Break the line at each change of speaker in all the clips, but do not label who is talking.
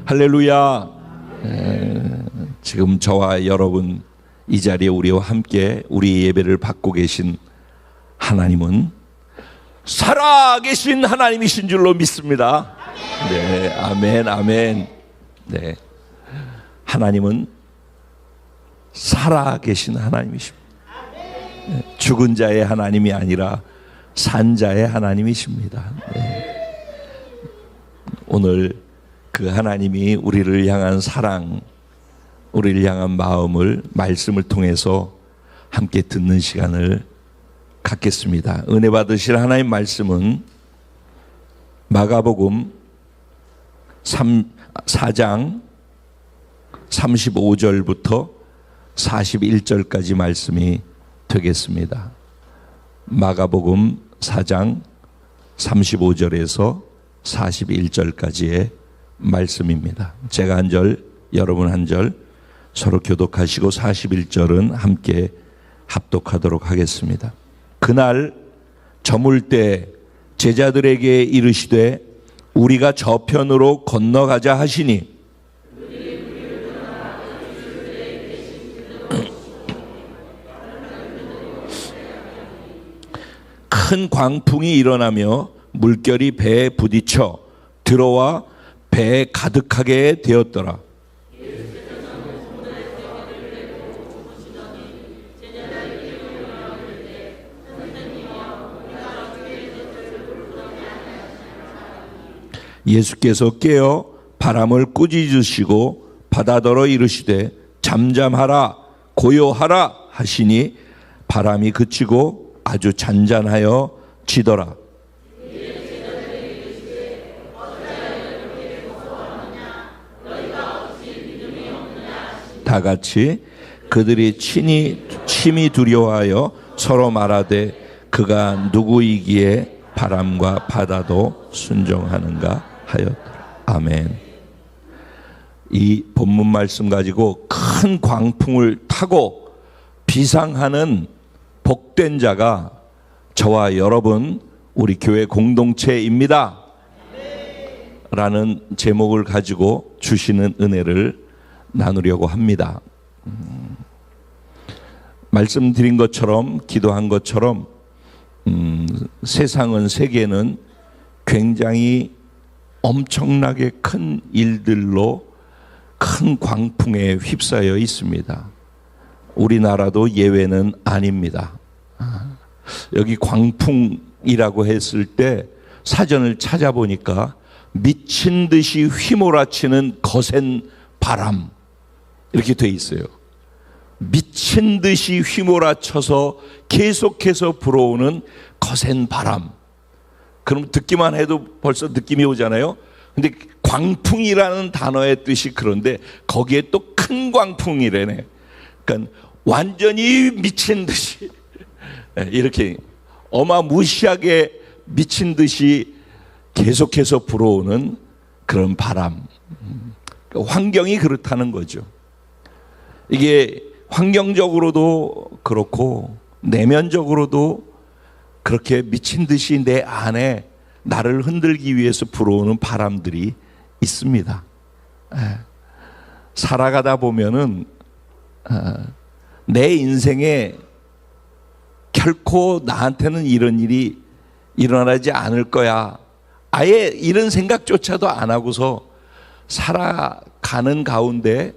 할렐루야. 지금 저와 여러분 이 자리에 우리와 함께 우리 예배를 받고 계신 하나님은 살아계신 하나님이신 줄로 믿습니다. 네, 아멘, 아멘. 네, 하나님은 살아계신 하나님이십니다. 죽은 자의 하나님이 아니라 산 자의 하나님이십니다. 네. 오늘 그 하나님이 우리를 향한 사랑, 우리를 향한 마음을 말씀을 통해서 함께 듣는 시간을 갖겠습니다. 은혜 받으실 하나님 말씀은 마가복음 4장 35절부터 41절까지 말씀이 되겠습니다. 마가복음 4장 35절에서 41절까지의 말씀입니다. 제가 한 절, 여러분 한 절 서로 교독하시고 41절은 함께 합독하도록 하겠습니다. 그날 저물 때 제자들에게 이르시되 우리가 저편으로 건너가자 하시니 큰 광풍이 일어나며 물결이 배에 부딪혀 들어와 배에 가득하게 되었더라. 예수께서 깨어 바람을 꾸짖으시고 바다더러 이르시되 잠잠하라 고요하라 하시니 바람이 그치고 아주 잔잔하여 지더라. 다 같이 그들이 심히 두려워하여 서로 말하되 그가 누구이기에 바람과 바다도 순종하는가 하였더라. 아멘. 이 본문 말씀 가지고 큰 광풍을 타고 비상하는 복된 자가 저와 여러분 우리 교회 공동체입니다. 라는 제목을 가지고 주시는 은혜를 나누려고 합니다. 말씀드린 것처럼 기도한 것처럼 세계는 굉장히 엄청나게 큰 일들로 큰 광풍에 휩싸여 있습니다. 우리나라도 예외는 아닙니다. 여기 광풍이라고 했을 때 사전을 찾아보니까 미친 듯이 휘몰아치는 거센 바람 이렇게 돼 있어요. 미친 듯이 휘몰아쳐서 계속해서 불어오는 거센 바람. 그럼 듣기만 해도 벌써 느낌이 오잖아요. 근데 광풍이라는 단어의 뜻이 그런데 거기에 또 큰 광풍이래네. 그러니까 완전히 미친 듯이 이렇게 어마무시하게 미친 듯이 계속해서 불어오는 그런 바람. 환경이 그렇다는 거죠. 이게 환경적으로도 그렇고 내면적으로도 그렇게 미친 듯이 내 안에 나를 흔들기 위해서 불어오는 바람들이 있습니다. 살아가다 보면은 내 인생에 결코 나한테는 이런 일이 일어나지 않을 거야. 아예 이런 생각조차도 안 하고서 살아가는 가운데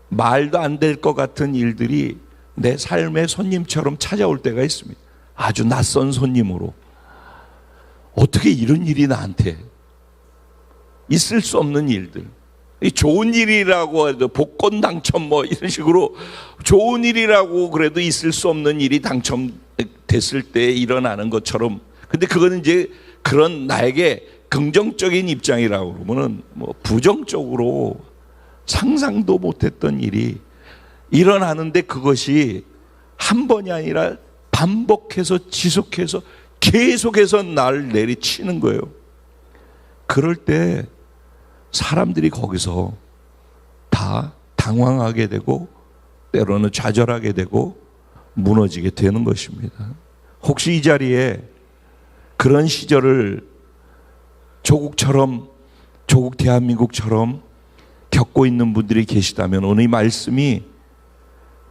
말도 안 될 것 같은 일들이 내 삶의 손님처럼 찾아올 때가 있습니다. 아주 낯선 손님으로. 어떻게 이런 일이 나한테 있을 수 없는 일들. 좋은 일이라고 해도 복권 당첨 뭐 이런 식으로 좋은 일이라고 그래도 있을 수 없는 일이 당첨됐을 때 일어나는 것처럼. 근데 그거는 이제 그런 나에게 긍정적인 입장이라고 그러면은 뭐 부정적으로 상상도 못했던 일이 일어나는데 그것이 한 번이 아니라 반복해서 지속해서 계속해서 날 내리치는 거예요. 그럴 때 사람들이 거기서 다 당황하게 되고 때로는 좌절하게 되고 무너지게 되는 것입니다. 혹시 이 자리에 그런 시절을 조국 대한민국처럼 겪고 있는 분들이 계시다면 오늘 이 말씀이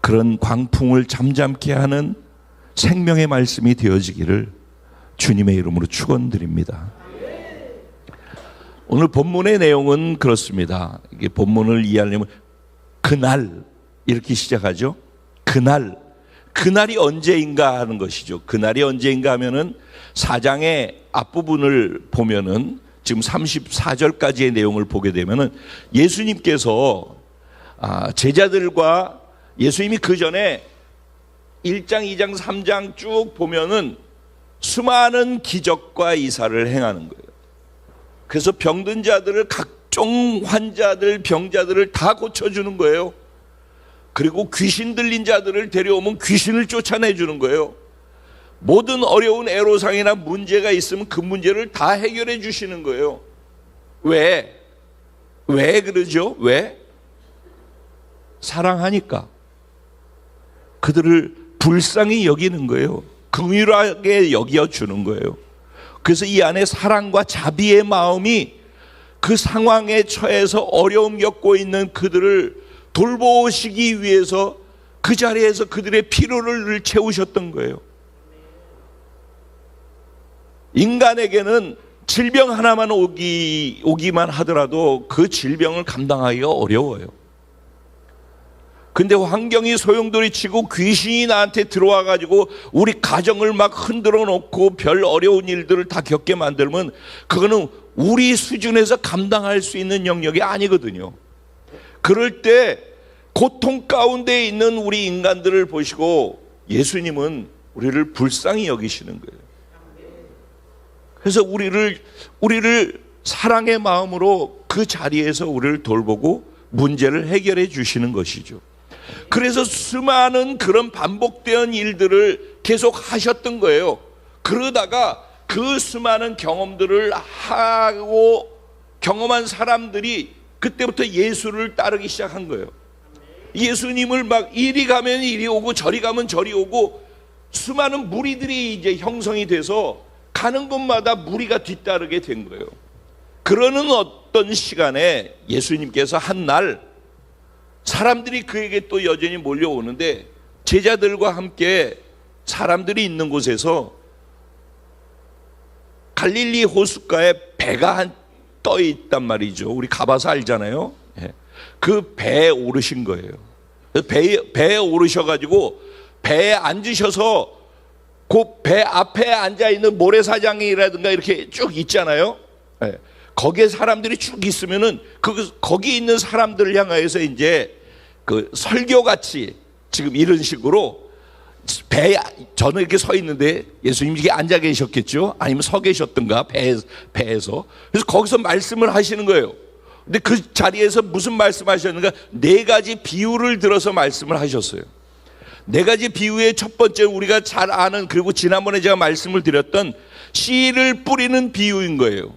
그런 광풍을 잠잠케 하는 생명의 말씀이 되어지기를 주님의 이름으로 축원드립니다. 오늘 본문의 내용은 그렇습니다. 이게 본문을 이해하려면 그날 이렇게 시작하죠. 그날이 언제인가 하는 것이죠. 그날이 언제인가 하면은 4장의 앞부분을 보면은 지금 34절까지의 내용을 보게 되면은 예수님께서 제자들과 예수님이 그 전에 1장, 2장, 3장 쭉 보면은 수많은 기적과 이사를 행하는 거예요. 그래서 병든 자들을, 각종 환자들, 병자들을 다 고쳐주는 거예요. 그리고 귀신 들린 자들을 데려오면 귀신을 쫓아내주는 거예요. 모든 어려운 애로사항이나 문제가 있으면 그 문제를 다 해결해 주시는 거예요. 왜 그러죠? 왜? 사랑하니까. 그들을 불쌍히 여기는 거예요. 긍휼하게 여겨주는 거예요. 그래서 이 안에 사랑과 자비의 마음이 그 상황에 처해서 어려움 겪고 있는 그들을 돌보시기 위해서 그 자리에서 그들의 필요를 채우셨던 거예요. 인간에게는 질병 하나만 오기만 하더라도 그 질병을 감당하기가 어려워요. 근데 환경이 소용돌이치고 귀신이 나한테 들어와 가지고 우리 가정을 막 흔들어 놓고 별 어려운 일들을 다 겪게 만들면 그거는 우리 수준에서 감당할 수 있는 영역이 아니거든요. 그럴 때 고통 가운데 있는 우리 인간들을 보시고 예수님은 우리를 불쌍히 여기시는 거예요. 그래서 우리를 사랑의 마음으로 그 자리에서 우리를 돌보고 문제를 해결해 주시는 것이죠. 그래서 수많은 그런 반복되는 일들을 계속 하셨던 거예요. 그러다가 그 수많은 경험들을 하고 경험한 사람들이 그때부터 예수를 따르기 시작한 거예요. 예수님을 막 이리 가면 이리 오고 저리 가면 저리 오고 수많은 무리들이 이제 형성이 돼서 가는 곳마다 무리가 뒤따르게 된 거예요. 그러는 어떤 시간에 예수님께서 한 날 사람들이 그에게 또 여전히 몰려오는데 제자들과 함께 사람들이 있는 곳에서 갈릴리 호숫가에 배가 떠 있단 말이죠. 우리 가봐서 알잖아요. 그 배에 오르신 거예요. 배에 오르셔가지고 배에 앉으셔서 그 배 앞에 앉아 있는 모래사장이라든가 이렇게 쭉 있잖아요. 거기에 사람들이 쭉 있으면은 거기 있는 사람들을 향하여서 이제 그 설교같이 지금 이런 식으로 배에 저는 이렇게 서 있는데 예수님이 이렇게 앉아 계셨겠죠? 아니면 서 계셨던가 배에서. 그래서 거기서 말씀을 하시는 거예요. 근데 그 자리에서 무슨 말씀하셨는가? 4가지 비유를 들어서 말씀을 하셨어요. 4가지 비유의 첫 번째 우리가 잘 아는, 그리고 지난번에 제가 말씀을 드렸던 씨를 뿌리는 비유인 거예요.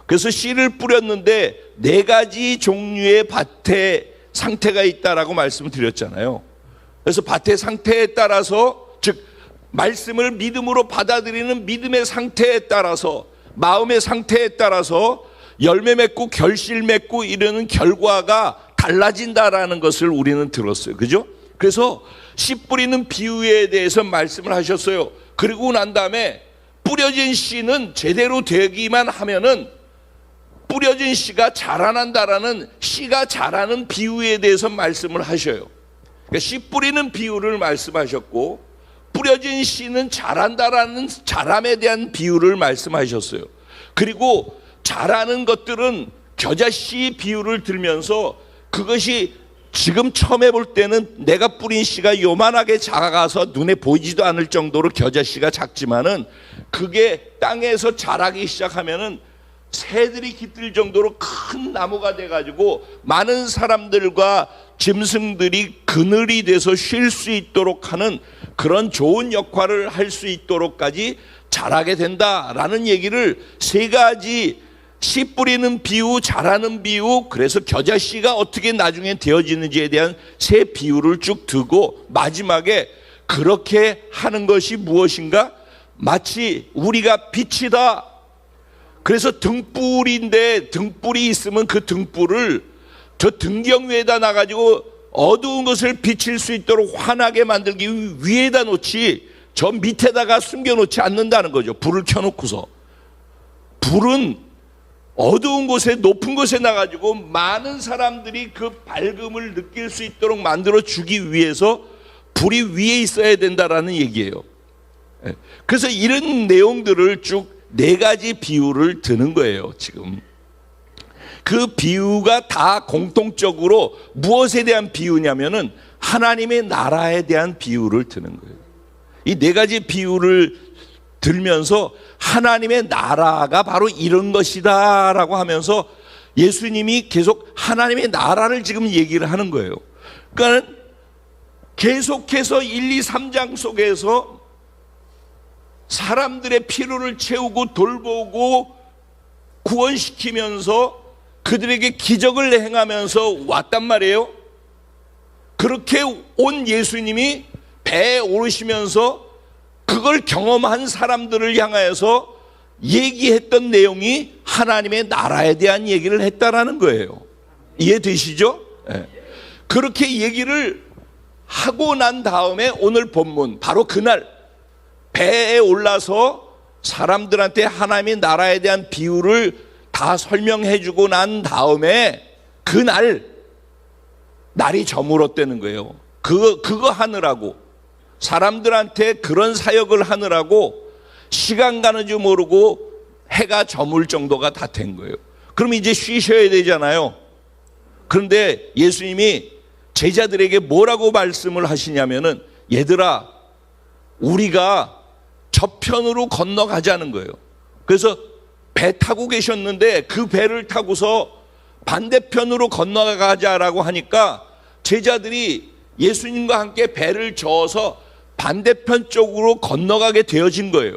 그래서 씨를 뿌렸는데 4가지 종류의 밭의 상태가 있다라고 말씀을 드렸잖아요. 그래서 밭의 상태에 따라서, 즉 말씀을 믿음으로 받아들이는 믿음의 상태에 따라서, 마음의 상태에 따라서 열매 맺고 결실 맺고 이러는 결과가 달라진다라는 것을 우리는 들었어요. 그죠? 그래서 씨 뿌리는 비유에 대해서 말씀을 하셨어요. 그리고 난 다음에 뿌려진 씨는 제대로 되기만 하면은 뿌려진 씨가 자라난다라는 씨가 자라는 비유에 대해서 말씀을 하셔요. 그러니까 씨 뿌리는 비유를 말씀하셨고 뿌려진 씨는 자란다라는 자람에 대한 비유를 말씀하셨어요. 그리고 자라는 것들은 겨자씨 비유를 들면서 그것이 지금 처음 해볼 때는 내가 뿌린 씨가 요만하게 작아서 눈에 보이지도 않을 정도로 겨자씨가 작지만은 그게 땅에서 자라기 시작하면은 새들이 깃들 정도로 큰 나무가 돼가지고 많은 사람들과 짐승들이 그늘이 돼서 쉴 수 있도록 하는 그런 좋은 역할을 할 수 있도록까지 자라게 된다라는 얘기를 3가지 씨 뿌리는 비유, 자라는 비유, 그래서 겨자씨가 어떻게 나중에 되어지는지에 대한 3 비유를 쭉 두고 마지막에 그렇게 하는 것이 무엇인가? 마치 우리가 빛이다. 그래서 등불인데 등불이 있으면 그 등불을 저 등경 위에다 놔가지고 어두운 것을 비칠 수 있도록 환하게 만들기 위에다 놓지 저 밑에다가 숨겨놓지 않는다는 거죠. 불을 켜놓고서. 불은 어두운 곳에 높은 곳에 나가지고 많은 사람들이 그 밝음을 느낄 수 있도록 만들어 주기 위해서 불이 위에 있어야 된다라는 얘기예요. 그래서 이런 내용들을 쭉 4가지 비유를 드는 거예요. 지금 그 비유가 다 공통적으로 무엇에 대한 비유냐면은 하나님의 나라에 대한 비유를 드는 거예요. 이 4가지 비유를 들면서 하나님의 나라가 바로 이런 것이다 라고 하면서 예수님이 계속 하나님의 나라를 지금 얘기를 하는 거예요. 그러니까 계속해서 1, 2, 3장 속에서 사람들의 필요를 채우고 돌보고 구원시키면서 그들에게 기적을 행하면서 왔단 말이에요. 그렇게 온 예수님이 배에 오르시면서 그걸 경험한 사람들을 향하여서 얘기했던 내용이 하나님의 나라에 대한 얘기를 했다라는 거예요. 이해되시죠? 네. 그렇게 얘기를 하고 난 다음에 오늘 본문 바로 그날 배에 올라서 사람들한테 하나님의 나라에 대한 비유를 다 설명해 주고 난 다음에 그날 날이 저물었다는 거예요. 그거 하느라고 사람들한테 그런 사역을 하느라고 시간 가는 줄 모르고 해가 저물 정도가 다 된 거예요. 그럼 이제 쉬셔야 되잖아요. 그런데 예수님이 제자들에게 뭐라고 말씀을 하시냐면은 얘들아 우리가 저편으로 건너가자는 거예요. 그래서 배 타고 계셨는데 그 배를 타고서 반대편으로 건너가자라고 하니까 제자들이 예수님과 함께 배를 저어서 반대편 쪽으로 건너가게 되어진 거예요.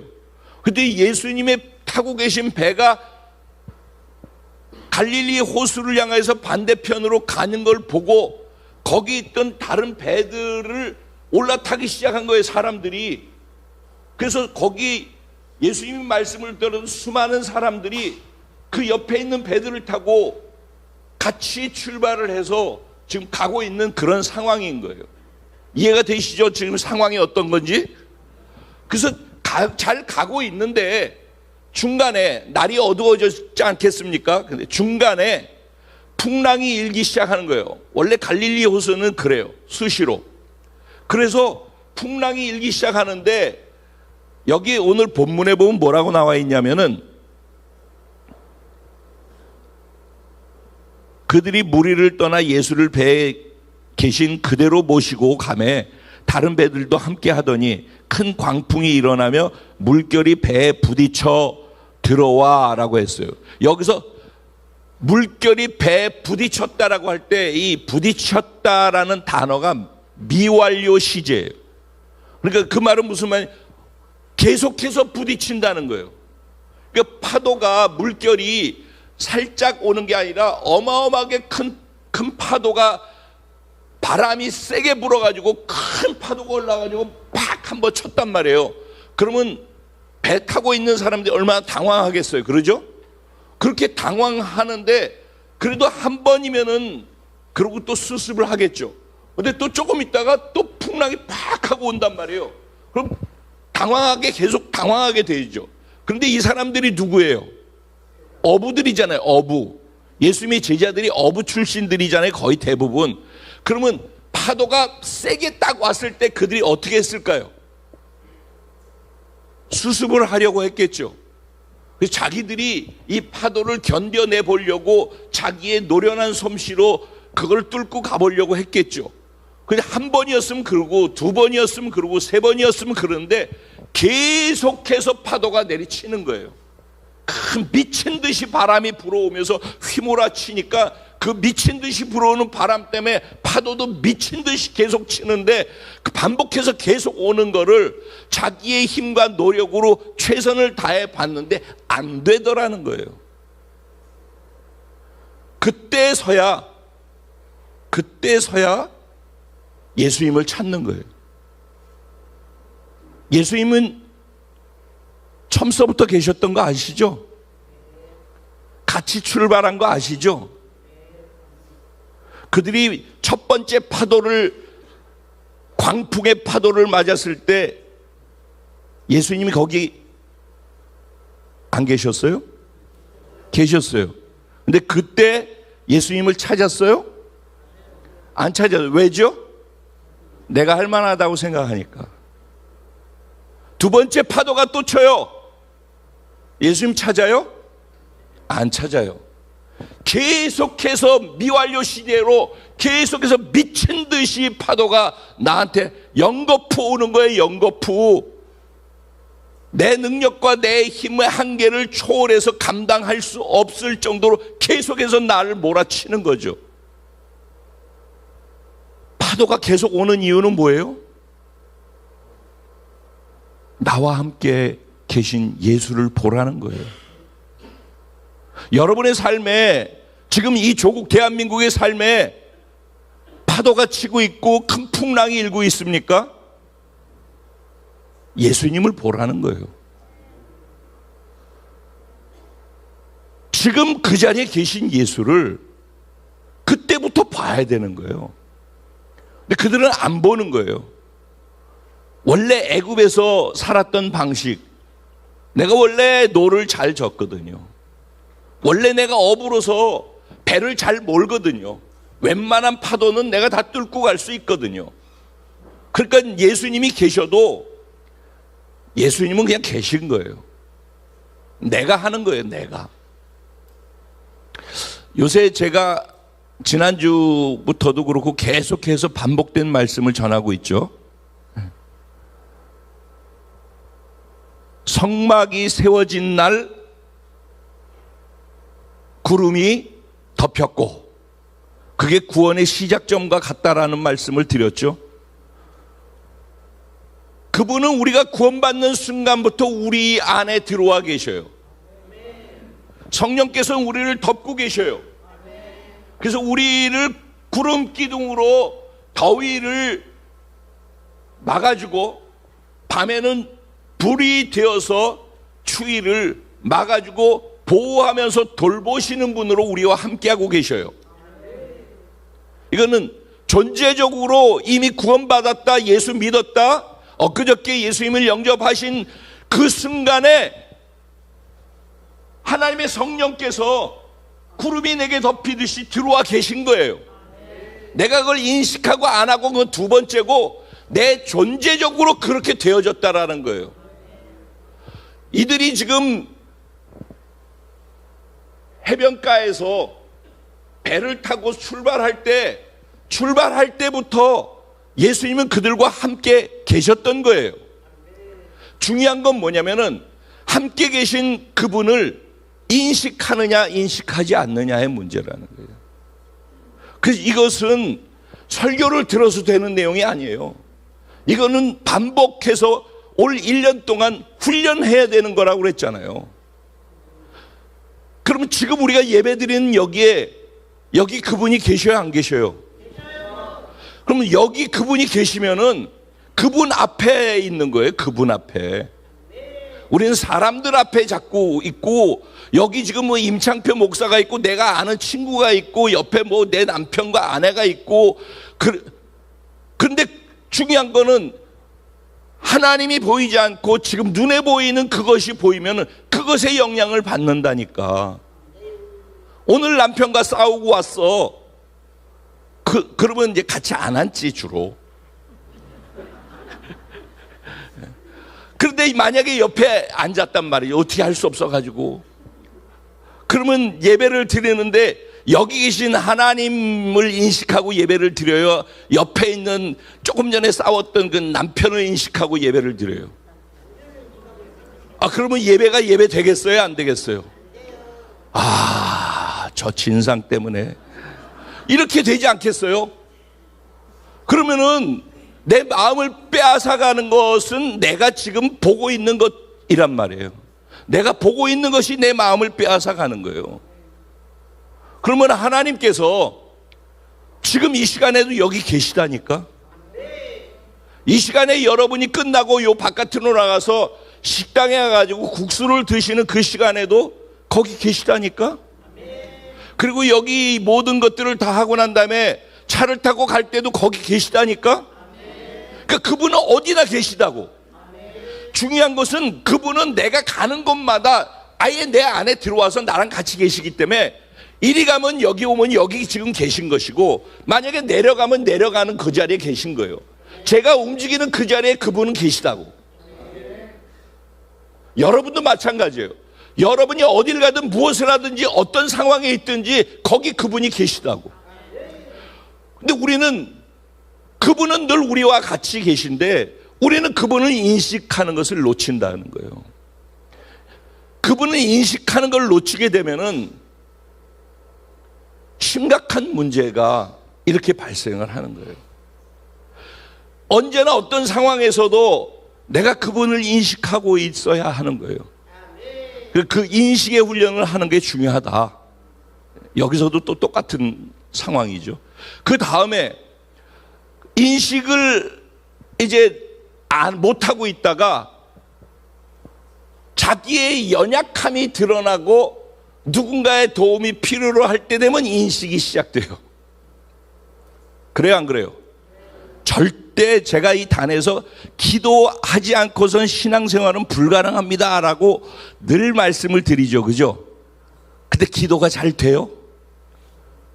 그때 예수님의 타고 계신 배가 갈릴리 호수를 향해서 반대편으로 가는 걸 보고 거기 있던 다른 배들을 올라타기 시작한 거예요, 사람들이. 그래서 거기 예수님의 말씀을 들은 수많은 사람들이 그 옆에 있는 배들을 타고 같이 출발을 해서 지금 가고 있는 그런 상황인 거예요. 이해가 되시죠? 지금 상황이 어떤 건지? 그래서 잘 가고 있는데 중간에 날이 어두워졌지 않겠습니까? 근데 중간에 풍랑이 일기 시작하는 거예요. 원래 갈릴리 호수는 그래요. 수시로. 그래서 풍랑이 일기 시작하는데 여기 오늘 본문에 보면 뭐라고 나와 있냐면은 그들이 무리를 떠나 예수를 배에 계신 그대로 모시고 가매 다른 배들도 함께 하더니 큰 광풍이 일어나며 물결이 배에 부딪혀 들어와 라고 했어요. 여기서 물결이 배에 부딪혔다라고 할 때 이 부딪혔다라는 단어가 미완료 시제예요. 그러니까 그 말은 무슨 말이냐? 계속해서 부딪힌다는 거예요. 그러니까 파도가 물결이 살짝 오는 게 아니라 어마어마하게 큰 파도가 바람이 세게 불어가지고 큰 파도가 올라가지고 팍 한번 쳤단 말이에요. 그러면 배 타고 있는 사람들이 얼마나 당황하겠어요. 그러죠? 그렇게 당황하는데 그래도 한 번이면은 그러고 또 수습을 하겠죠. 근데 또 조금 있다가 또 풍랑이 팍 하고 온단 말이에요. 그럼 계속 당황하게 되죠. 그런데 이 사람들이 누구예요? 어부들이잖아요. 어부. 예수님의 제자들이 어부 출신들이잖아요. 거의 대부분. 그러면 파도가 세게 딱 왔을 때 그들이 어떻게 했을까요? 수습을 하려고 했겠죠. 그래서 자기들이 이 파도를 견뎌내 보려고 자기의 노련한 솜씨로 그걸 뚫고 가보려고 했겠죠. 근데 한 번이었으면 그러고 두 번이었으면 그러고 세 번이었으면 그러는데 계속해서 파도가 내리치는 거예요. 큰 미친 듯이 바람이 불어오면서 휘몰아치니까 그 미친 듯이 불어오는 바람 때문에 파도도 미친 듯이 계속 치는데 그 반복해서 계속 오는 거를 자기의 힘과 노력으로 최선을 다해 봤는데 안 되더라는 거예요. 그때서야 예수님을 찾는 거예요. 예수님은 처음서부터 계셨던 거 아시죠? 같이 출발한 거 아시죠? 그들이 첫 번째 광풍의 파도를 맞았을 때 예수님이 거기 안 계셨어요? 계셨어요. 근데 그때 예수님을 찾았어요? 안 찾았어요. 왜죠? 내가 할 만하다고 생각하니까. 두 번째 파도가 또 쳐요. 예수님 찾아요? 안 찾아요. 계속해서 미완료 시대로 계속해서 미친 듯이 파도가 나한테 연거푸 오는 거예요. 연거푸. 내 능력과 내 힘의 한계를 초월해서 감당할 수 없을 정도로 계속해서 나를 몰아치는 거죠. 파도가 계속 오는 이유는 뭐예요? 나와 함께 계신 예수를 보라는 거예요. 여러분의 삶에, 지금 이 조국 대한민국의 삶에 파도가 치고 있고 큰 풍랑이 일고 있습니까? 예수님을 보라는 거예요. 지금 그 자리에 계신 예수를 그때부터 봐야 되는 거예요. 근데 그들은 안 보는 거예요. 원래 애굽에서 살았던 방식, 내가 원래 노를 잘 젓거든요. 원래 내가 어부로서 배를 잘 몰거든요. 웬만한 파도는 내가 다 뚫고 갈 수 있거든요. 그러니까 예수님이 계셔도 예수님은 그냥 계신 거예요. 내가 하는 거예요. 내가. 요새 제가 지난주부터도 그렇고 계속해서 반복된 말씀을 전하고 있죠. 성막이 세워진 날 구름이 덮였고 그게 구원의 시작점과 같다라는 말씀을 드렸죠. 그분은 우리가 구원받는 순간부터 우리 안에 들어와 계셔요. 성령께서는 우리를 덮고 계셔요. 그래서 우리를 구름 기둥으로 더위를 막아주고 밤에는 불이 되어서 추위를 막아주고 보호하면서 돌보시는 분으로 우리와 함께하고 계셔요. 이거는 존재적으로 이미 구원받았다, 예수 믿었다, 엊그저께 예수님을 영접하신 그 순간에 하나님의 성령께서 구름이 내게 덮이듯이 들어와 계신 거예요. 내가 그걸 인식하고 안 하고 그건 두 번째고 내 존재적으로 그렇게 되어졌다라는 거예요. 이들이 지금 해변가에서 배를 타고 출발할 때부터 예수님은 그들과 함께 계셨던 거예요. 중요한 건 뭐냐면은 함께 계신 그분을 인식하느냐 인식하지 않느냐의 문제라는 거예요. 그래서 이것은 설교를 들어서 되는 내용이 아니에요. 이거는 반복해서 올 1년 동안 훈련해야 되는 거라고 그랬잖아요. 그러면 지금 우리가 예배드리는 여기 그분이 계셔요, 안 계셔요? 그러면 여기 그분이 계시면은 그분 앞에 있는 거예요. 그분 앞에. 우리는 사람들 앞에 자꾸 있고, 여기 지금 뭐 임창표 목사가 있고, 내가 아는 친구가 있고, 옆에 뭐 내 남편과 아내가 있고, 근데 중요한 거는 하나님이 보이지 않고 지금 눈에 보이는 그것이 보이면은 그것에 영향을 받는다니까. 오늘 남편과 싸우고 왔어. 그러면 이제 같이 안 앉지, 주로. 그런데 만약에 옆에 앉았단 말이에요. 어떻게 할 수 없어가지고. 그러면 예배를 드리는데 여기 계신 하나님을 인식하고 예배를 드려요? 옆에 있는 조금 전에 싸웠던 그 남편을 인식하고 예배를 드려요? 그러면 예배가 예배 되겠어요? 안 되겠어요? 저 진상 때문에. 이렇게 되지 않겠어요? 그러면은 내 마음을 빼앗아가는 것은 내가 지금 보고 있는 것이란 말이에요. 내가 보고 있는 것이 내 마음을 빼앗아가는 거예요. 그러면 하나님께서 지금 이 시간에도 여기 계시다니까. 이 시간에 여러분이 끝나고 요 바깥으로 나가서 식당에 가가지고 국수를 드시는 그 시간에도 거기 계시다니까. 그리고 여기 모든 것들을 다 하고 난 다음에 차를 타고 갈 때도 거기 계시다니까. 그러니까 그분은 어디나 계시다고. 중요한 것은 그분은 내가 가는 곳마다 아예 내 안에 들어와서 나랑 같이 계시기 때문에 이리 가면 여기 오면 여기 지금 계신 것이고, 만약에 내려가면 내려가는 그 자리에 계신 거예요. 제가 움직이는 그 자리에 그분은 계시다고. 여러분도 마찬가지예요. 여러분이 어딜 가든 무엇을 하든지 어떤 상황에 있든지 거기 그분이 계시다고. 근데 우리는, 그분은 늘 우리와 같이 계신데 우리는 그분을 인식하는 것을 놓친다는 거예요. 그분을 인식하는 걸 놓치게 되면은 심각한 문제가 이렇게 발생을 하는 거예요. 언제나 어떤 상황에서도 내가 그분을 인식하고 있어야 하는 거예요. 그 인식의 훈련을 하는 게 중요하다. 여기서도 또 똑같은 상황이죠. 그 다음에 인식을 이제 못하고 있다가 자기의 연약함이 드러나고 누군가의 도움이 필요로 할 때 되면 인식이 시작돼요. 그래요, 안 그래요? 절대 제가 이 단에서 기도하지 않고선 신앙생활은 불가능합니다 라고 늘 말씀을 드리죠. 그죠? 근데 기도가 잘 돼요?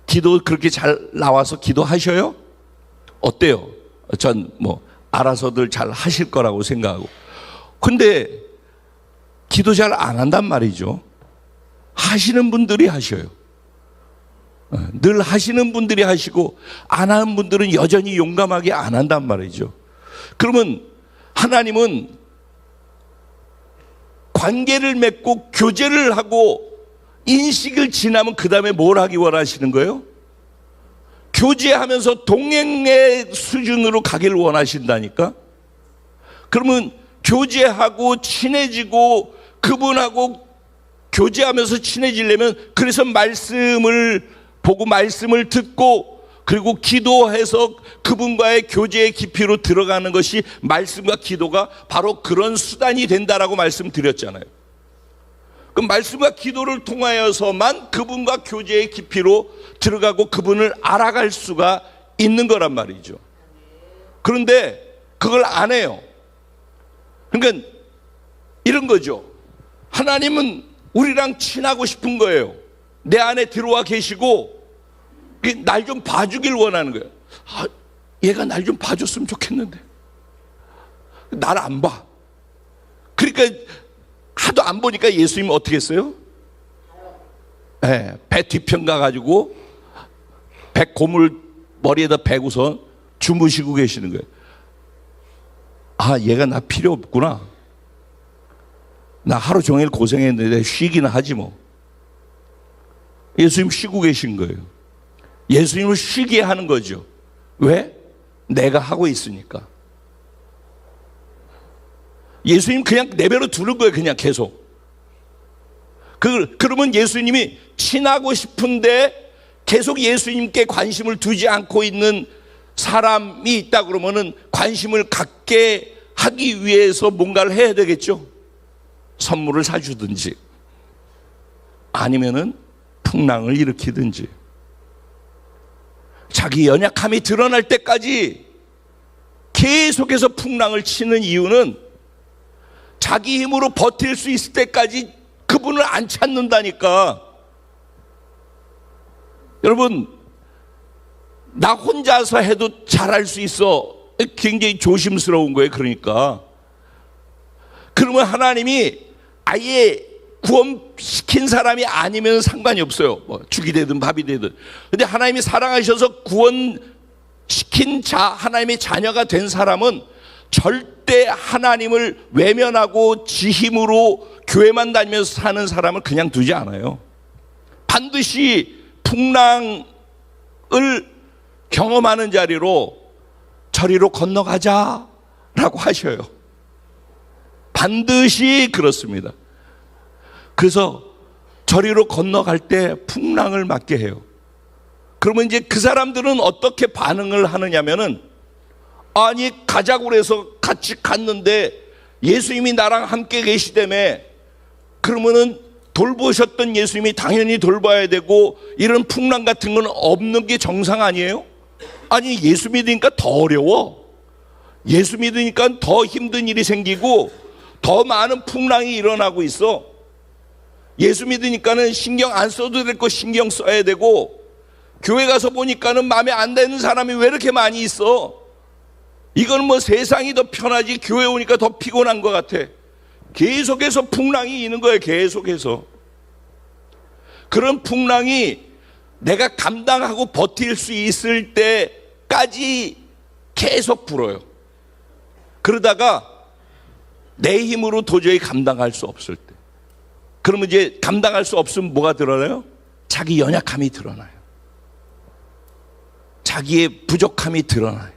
기도 그렇게 잘 나와서 기도하셔요? 어때요? 전 알아서들 잘 하실 거라고 생각하고. 근데 기도 잘 안 한단 말이죠. 하시는 분들이 하셔요. 늘 하시는 분들이 하시고 안 하는 분들은 여전히 용감하게 안 한단 말이죠. 그러면 하나님은 관계를 맺고 교제를 하고 인식을 지나면 그 다음에 뭘 하기 원하시는 거예요? 교제하면서 동행의 수준으로 가기를 원하신다니까. 그러면 교제하고 친해지고 그분하고 교제하면서 친해지려면, 그래서 말씀을 보고 말씀을 듣고 그리고 기도해서 그분과의 교제의 깊이로 들어가는 것이, 말씀과 기도가 바로 그런 수단이 된다라고 말씀드렸잖아요. 그 말씀과 기도를 통하여서만 그분과 교제의 깊이로 들어가고 그분을 알아갈 수가 있는 거란 말이죠. 그런데 그걸 안 해요. 그러니까 이런 거죠. 하나님은 우리랑 친하고 싶은 거예요. 내 안에 들어와 계시고 날 좀 봐주길 원하는 거예요. 얘가 날 좀 봐줬으면 좋겠는데 날 안 봐. 그러니까 하도 안 보니까 예수님은 어떻게 했어요? 배 뒤편 가가지고 백 고물 머리에다 베고서 주무시고 계시는 거예요. 얘가 나 필요 없구나. 나 하루 종일 고생했는데 쉬기는 하지 뭐. 예수님 쉬고 계신 거예요. 예수님을 쉬게 하는 거죠. 왜? 내가 하고 있으니까. 예수님 그냥 내버려 두는 거예요. 그냥 계속. 그러면 예수님이 친하고 싶은데 계속 예수님께 관심을 두지 않고 있는 사람이 있다 그러면은 관심을 갖게 하기 위해서 뭔가를 해야 되겠죠. 선물을 사주든지 아니면은 풍랑을 일으키든지. 자기 연약함이 드러날 때까지 계속해서 풍랑을 치는 이유는 자기 힘으로 버틸 수 있을 때까지 그분을 안 찾는다니까. 여러분, 나 혼자서 해도 잘할 수 있어. 굉장히 조심스러운 거예요. 그러니까 그러면 하나님이 아예 구원시킨 사람이 아니면 상관이 없어요. 죽이 되든 밥이 되든. 근데 하나님이 사랑하셔서 구원시킨 하나님의 자녀가 된 사람은 절대 하나님을 외면하고 지 힘으로 교회만 다니면서 사는 사람을 그냥 두지 않아요. 반드시 풍랑을 경험하는 자리로 저리로 건너가자라고 하셔요. 반드시 그렇습니다. 그래서 저리로 건너갈 때 풍랑을 맞게 해요. 그러면 이제 그 사람들은 어떻게 반응을 하느냐면은, 아니 가자고 그래서 같이 갔는데 예수님이 나랑 함께 계시다며, 그러면은 돌보셨던 예수님이 당연히 돌봐야 되고 이런 풍랑 같은 건 없는 게 정상 아니에요? 아니 예수 믿으니까 더 어려워. 예수 믿으니까 더 힘든 일이 생기고 더 많은 풍랑이 일어나고 있어. 예수 믿으니까는 신경 안 써도 될 거 신경 써야 되고, 교회 가서 보니까는 마음에 안 드는 사람이 왜 이렇게 많이 있어? 이건 뭐 세상이 더 편하지 교회 오니까 더 피곤한 것 같아. 계속해서 풍랑이 있는 거예요. 계속해서. 그런 풍랑이 내가 감당하고 버틸 수 있을 때까지 계속 불어요. 그러다가 내 힘으로 도저히 감당할 수 없을 때, 그러면 이제 감당할 수 없으면 뭐가 드러나요? 자기 연약함이 드러나요. 자기의 부족함이 드러나요.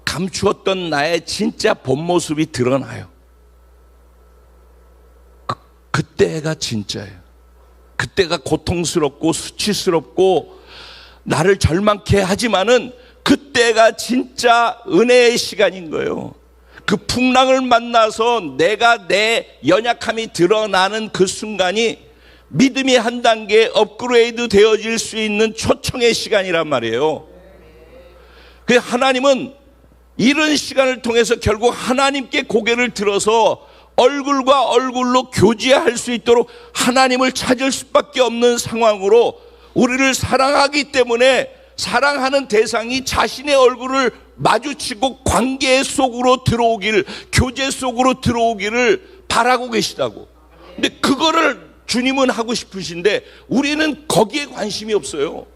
감추었던 나의 진짜 본 모습이 드러나요. 그때가 진짜예요. 그때가 고통스럽고 수치스럽고 나를 절망케 하지만은 그때가 진짜 은혜의 시간인 거예요. 그 풍랑을 만나서 내가 내 연약함이 드러나는 그 순간이 믿음이 한 단계 업그레이드 되어질 수 있는 초청의 시간이란 말이에요. 그래서 하나님은 이런 시간을 통해서 결국 하나님께 고개를 들어서 얼굴과 얼굴로 교제할 수 있도록 하나님을 찾을 수밖에 없는 상황으로, 우리를 사랑하기 때문에 사랑하는 대상이 자신의 얼굴을 마주치고 관계 속으로 들어오기를, 교제 속으로 들어오기를 바라고 계시다고. 근데 그거를 주님은 하고 싶으신데 우리는 거기에 관심이 없어요.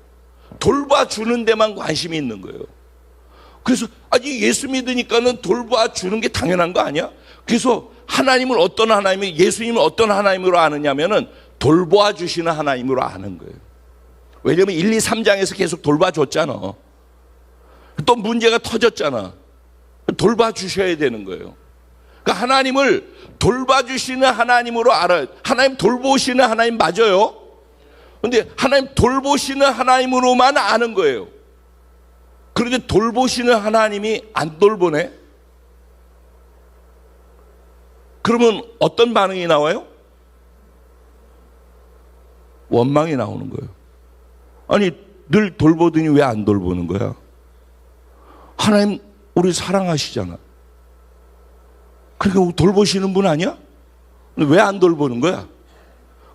돌봐주는 데만 관심이 있는 거예요. 그래서 아니 예수 믿으니까는 돌봐주는 게 당연한 거 아니야? 그래서 하나님을 어떤 하나님이, 예수님을 어떤 하나님으로 아느냐면은 돌봐주시는 하나님으로 아는 거예요. 왜냐면 1, 2, 3장에서 계속 돌봐줬잖아. 또 문제가 터졌잖아. 돌봐주셔야 되는 거예요. 그러니까 하나님을 돌봐주시는 하나님으로 알아요. 하나님 돌보시는 하나님 맞아요. 그런데 하나님 돌보시는 하나님으로만 아는 거예요. 그런데 돌보시는 하나님이 안 돌보네? 그러면 어떤 반응이 나와요? 원망이 나오는 거예요. 아니 늘 돌보더니 왜 안 돌보는 거야? 하나님 우리 사랑하시잖아. 그러니까 돌보시는 분 아니야? 왜 안 돌보는 거야?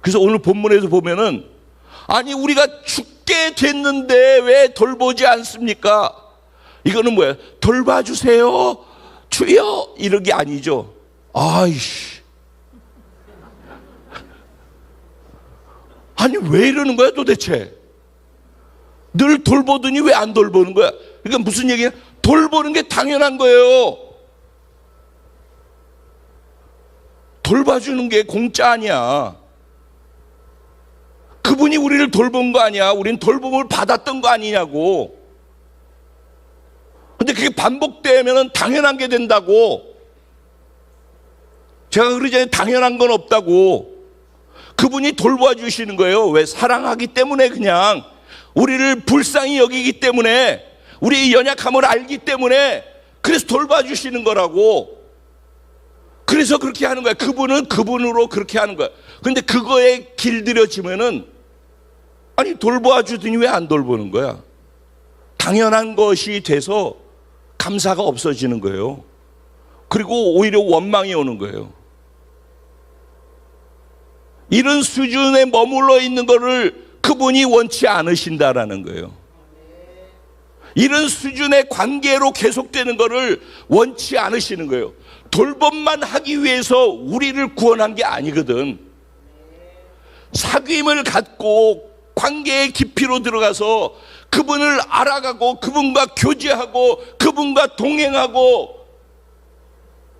그래서 오늘 본문에서 보면은 아니 우리가 죽게 됐는데 왜 돌보지 않습니까? 이거는 뭐야? 돌봐주세요 주여 이런 게 아니죠. 아이씨, 아니 왜 이러는 거야 도대체? 늘 돌보더니 왜 안 돌보는 거야? 그러니까 무슨 얘기야? 돌보는 게 당연한 거예요. 돌봐주는 게 공짜 아니야. 그분이 우리를 돌본 거 아니야. 우린 돌봄을 받았던 거 아니냐고. 근데 그게 반복되면 당연한 게 된다고. 제가 그러잖아요. 당연한 건 없다고. 그분이 돌봐주시는 거예요. 왜? 사랑하기 때문에, 그냥 우리를 불쌍히 여기기 때문에, 우리의 연약함을 알기 때문에, 그래서 돌봐주시는 거라고. 그래서 그렇게 하는 거야. 그분은 그분으로 그렇게 하는 거야. 그런데 그거에 길들여지면은 아니 돌봐주더니 왜 안 돌보는 거야? 당연한 것이 돼서 감사가 없어지는 거예요. 그리고 오히려 원망이 오는 거예요. 이런 수준에 머물러 있는 거를 그분이 원치 않으신다라는 거예요. 이런 수준의 관계로 계속되는 거를 원치 않으시는 거예요. 돌봄만 하기 위해서 우리를 구원한 게 아니거든. 사귐을 갖고 관계의 깊이로 들어가서 그분을 알아가고 그분과 교제하고 그분과 동행하고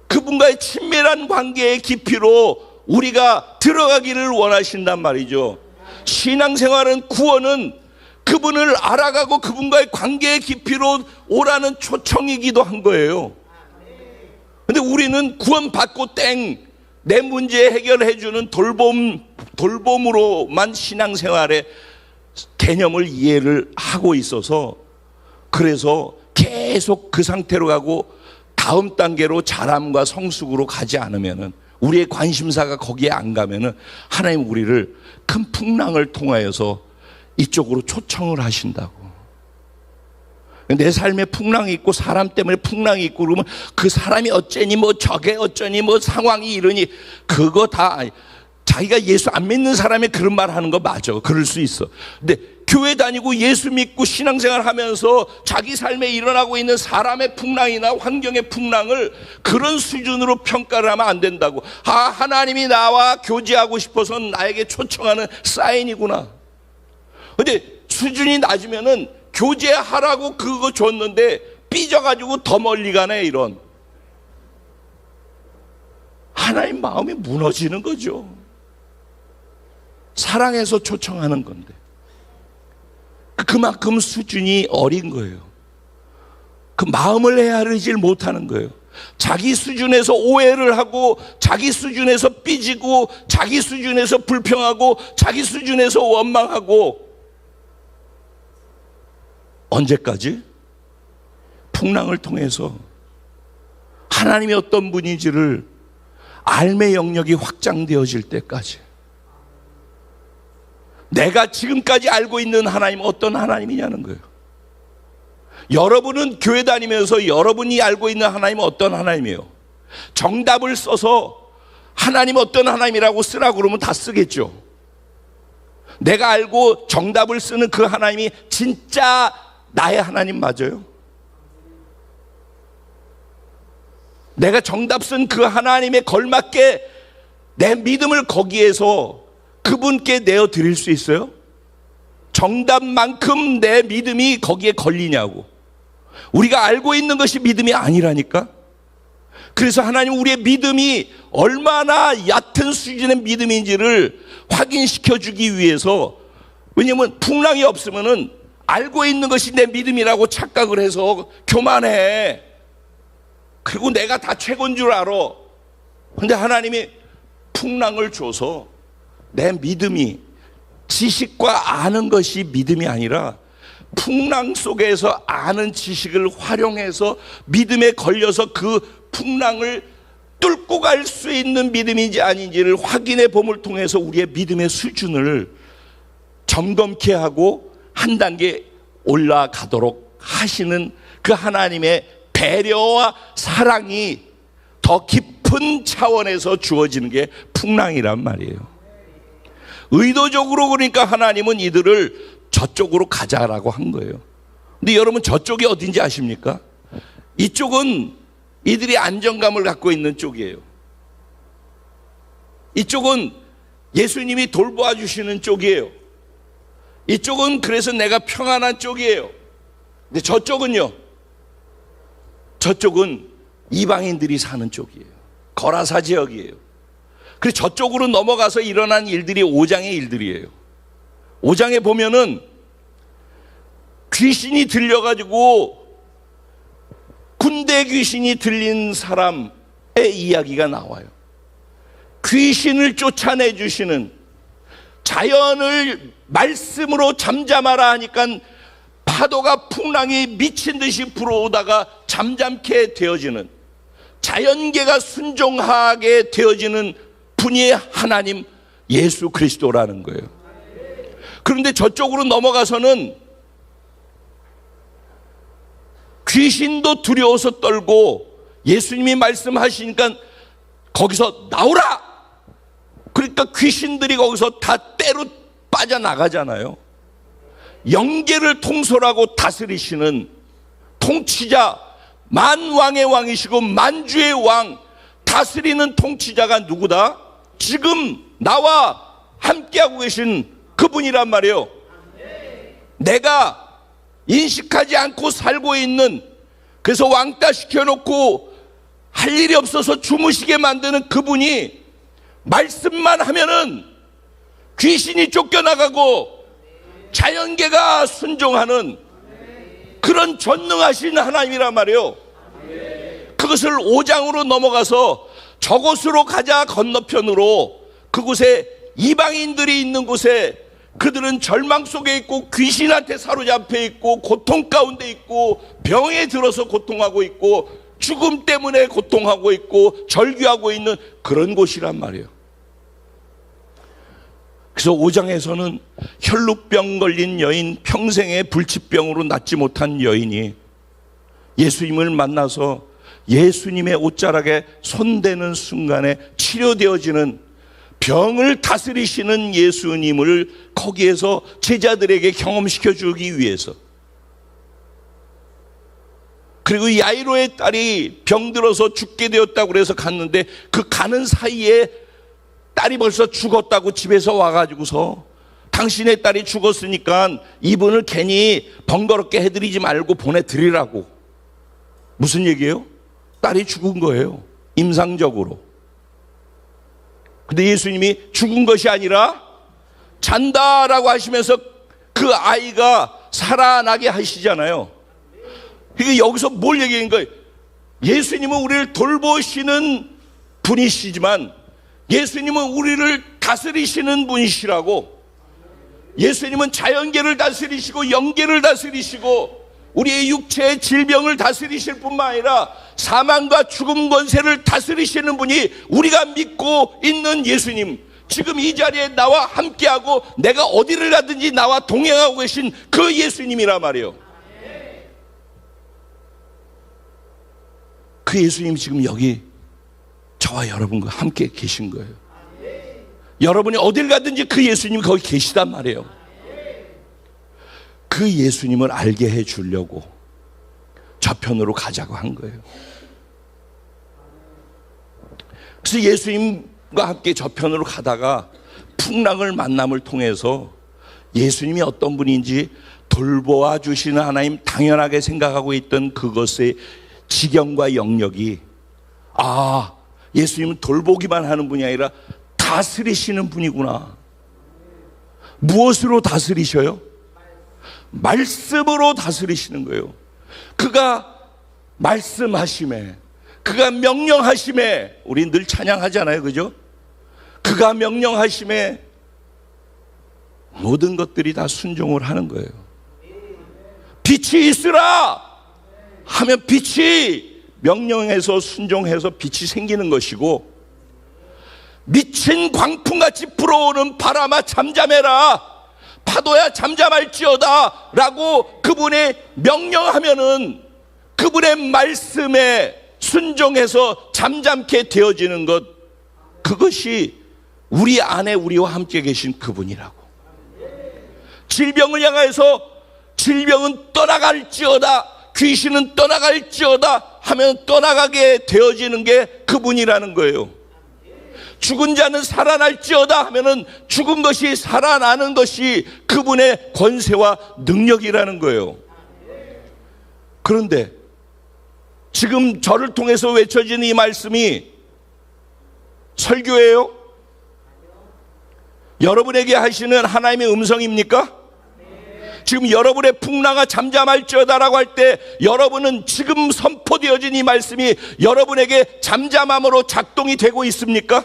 그분과의 친밀한 관계의 깊이로 우리가 들어가기를 원하신단 말이죠. 신앙생활은, 구원은 그분을 알아가고 그분과의 관계의 깊이로 오라는 초청이기도 한 거예요. 근데 우리는 구원받고 내 문제 해결해주는 돌봄으로만 신앙생활의 개념을 이해를 하고 있어서, 그래서 계속 그 상태로 가고 다음 단계로 자람과 성숙으로 가지 않으면은, 우리의 관심사가 거기에 안 가면은 하나님 우리를 큰 풍랑을 통하여서 이쪽으로 초청을 하신다고. 내 삶에 풍랑이 있고 사람 때문에 풍랑이 있고 그러면 그 사람이 어쩌니 뭐 저게 어쩌니 뭐 상황이 이러니 그거 다 자기가 예수 안 믿는 사람이 그런 말 하는 거 맞아. 그럴 수 있어. 근데 교회 다니고 예수 믿고 신앙생활 하면서 자기 삶에 일어나고 있는 사람의 풍랑이나 환경의 풍랑을 그런 수준으로 평가를 하면 안 된다고. 하나님이 나와 교제하고 싶어서 나에게 초청하는 사인이구나. 근데 수준이 낮으면은 교제하라고 그거 줬는데 삐져가지고 더 멀리 가네. 이런 하나님 마음이 무너지는 거죠. 사랑해서 초청하는 건데 그만큼 수준이 어린 거예요. 그 마음을 헤아리질 못하는 거예요. 자기 수준에서 오해를 하고 자기 수준에서 삐지고 자기 수준에서 불평하고 자기 수준에서 원망하고 언제까지? 풍랑을 통해서 하나님이 어떤 분인지를 알매 영역이 확장되어질 때까지. 내가 지금까지 알고 있는 하나님은 어떤 하나님이냐는 거예요. 여러분은 교회 다니면서 여러분이 알고 있는 하나님은 어떤 하나님이에요? 정답을 써서 하나님 어떤 하나님이라고 쓰라고 그러면 다 쓰겠죠. 내가 알고 정답을 쓰는 그 하나님이 진짜 나의 하나님 맞아요? 내가 정답 쓴 그 하나님에 걸맞게 내 믿음을 거기에서 그분께 내어 드릴 수 있어요? 정답만큼 내 믿음이 거기에 걸리냐고. 우리가 알고 있는 것이 믿음이 아니라니까. 그래서 하나님 우리의 믿음이 얼마나 얕은 수준의 믿음인지를 확인시켜 주기 위해서, 왜냐하면 풍랑이 없으면은 알고 있는 것이 내 믿음이라고 착각을 해서 교만해. 그리고 내가 다 최고인 줄 알아. 근데 하나님이 풍랑을 줘서 내 믿음이 지식과 아는 것이 믿음이 아니라 풍랑 속에서 아는 지식을 활용해서 믿음에 걸려서 그 풍랑을 뚫고 갈 수 있는 믿음인지 아닌지를 확인해 봄을 통해서 우리의 믿음의 수준을 점검케 하고 한 단계 올라가도록 하시는 그 하나님의 배려와 사랑이 더 깊은 차원에서 주어지는 게 풍랑이란 말이에요. 의도적으로 그러니까 하나님은 이들을 저쪽으로 가자라고 한 거예요. 근데 여러분 저쪽이 어딘지 아십니까? 이쪽은 이들이 안정감을 갖고 있는 쪽이에요. 이쪽은 예수님이 돌보아 주시는 쪽이에요. 이쪽은 그래서 내가 평안한 쪽이에요. 근데 저쪽은요? 저쪽은 이방인들이 사는 쪽이에요. 거라사 지역이에요. 그래서 저쪽으로 넘어가서 일어난 일들이 5장의 일들이에요. 5장에 보면은 귀신이 들려가지고 군대 귀신이 들린 사람의 이야기가 나와요. 귀신을 쫓아내 주시는, 자연을 말씀으로 잠잠하라 하니까 파도가 풍랑이 미친 듯이 불어오다가 잠잠케 되어지는, 자연계가 순종하게 되어지는 분이 하나님 예수 그리스도라는 거예요. 그런데 저쪽으로 넘어가서는 귀신도 두려워서 떨고 예수님이 말씀하시니까 거기서 나오라! 그러니까 귀신들이 거기서 다 때로 빠져나가잖아요. 영계를 통솔하고 다스리시는 통치자, 만왕의 왕이시고 만주의 왕, 다스리는 통치자가 누구다? 지금 나와 함께하고 계신 그분이란 말이에요. 내가 인식하지 않고 살고 있는, 그래서 왕따 시켜놓고 할 일이 없어서 주무시게 만드는 그분이 말씀만 하면은 귀신이 쫓겨나가고 자연계가 순종하는 그런 전능하신 하나님이란 말이에요. 그것을 5장으로 넘어가서 저곳으로 가자 건너편으로, 그곳에 이방인들이 있는 곳에 그들은 절망 속에 있고 귀신한테 사로잡혀 있고 고통 가운데 있고 병에 들어서 고통하고 있고 죽음 때문에 고통하고 있고 절규하고 있는 그런 곳이란 말이에요. 그래서 5장에서는 혈루병 걸린 여인, 평생에 불치병으로 낫지 못한 여인이 예수님을 만나서 예수님의 옷자락에 손대는 순간에 치료되어지는, 병을 다스리시는 예수님을 거기에서 제자들에게 경험시켜 주기 위해서, 그리고 야이로의 딸이 병들어서 죽게 되었다고 그래서 갔는데 그 가는 사이에 딸이 벌써 죽었다고 집에서 와가지고서 당신의 딸이 죽었으니까 이분을 괜히 번거롭게 해드리지 말고 보내드리라고. 무슨 얘기예요? 딸이 죽은 거예요, 임상적으로. 근데 예수님이 죽은 것이 아니라 잔다라고 하시면서 그 아이가 살아나게 하시잖아요. 그러니까 여기서 뭘 얘기하는 거예요? 예수님은 우리를 돌보시는 분이시지만 예수님은 우리를 다스리시는 분이시라고. 예수님은 자연계를 다스리시고 영계를 다스리시고 우리의 육체의 질병을 다스리실 뿐만 아니라 사망과 죽음 권세를 다스리시는 분이 우리가 믿고 있는 예수님, 지금 이 자리에 나와 함께하고 내가 어디를 가든지 나와 동행하고 계신 그 예수님이란 말이에요. 그 예수님이 지금 여기 저와 여러분과 함께 계신 거예요. 여러분이 어딜 가든지 그 예수님이 거기 계시단 말이에요. 그 예수님을 알게 해 주려고 저편으로 가자고 한 거예요. 그래서 예수님과 함께 저편으로 가다가 풍랑을 만남을 통해서 예수님이 어떤 분인지 돌보아 주시는 하나님 당연하게 생각하고 있던 그것의 지경과 영역이, 아, 예수님은 돌보기만 하는 분이 아니라 다스리시는 분이구나. 무엇으로 다스리셔요? 말씀으로 다스리시는 거예요. 그가 말씀하심에, 그가 명령하심에, 우리 늘 찬양하잖아요, 그죠? 그가 명령하심에 모든 것들이 다 순종을 하는 거예요. 빛이 있으라 하면 빛이 명령해서 순종해서 빛이 생기는 것이고, 미친 광풍같이 불어오는 바람아 잠잠해라, 파도야 잠잠할지어다 라고 그분의 명령하면은 그분의 말씀에 순종해서 잠잠케 되어지는 것, 그것이 우리 안에 우리와 함께 계신 그분이라고. 질병을 향해서 질병은 떠나갈지어다, 귀신은 떠나갈지어다 하면 떠나가게 되어지는 게 그분이라는 거예요. 죽은 자는 살아날지어다 하면은 죽은 것이 살아나는 것이 그분의 권세와 능력이라는 거예요. 그런데 지금 저를 통해서 외쳐지는 이 말씀이 설교예요? 여러분에게 하시는 하나님의 음성입니까? 지금 여러분의 풍랑아 잠잠할지어다라고 할 때 여러분은 지금 선포되어진 이 말씀이 여러분에게 잠잠함으로 작동이 되고 있습니까?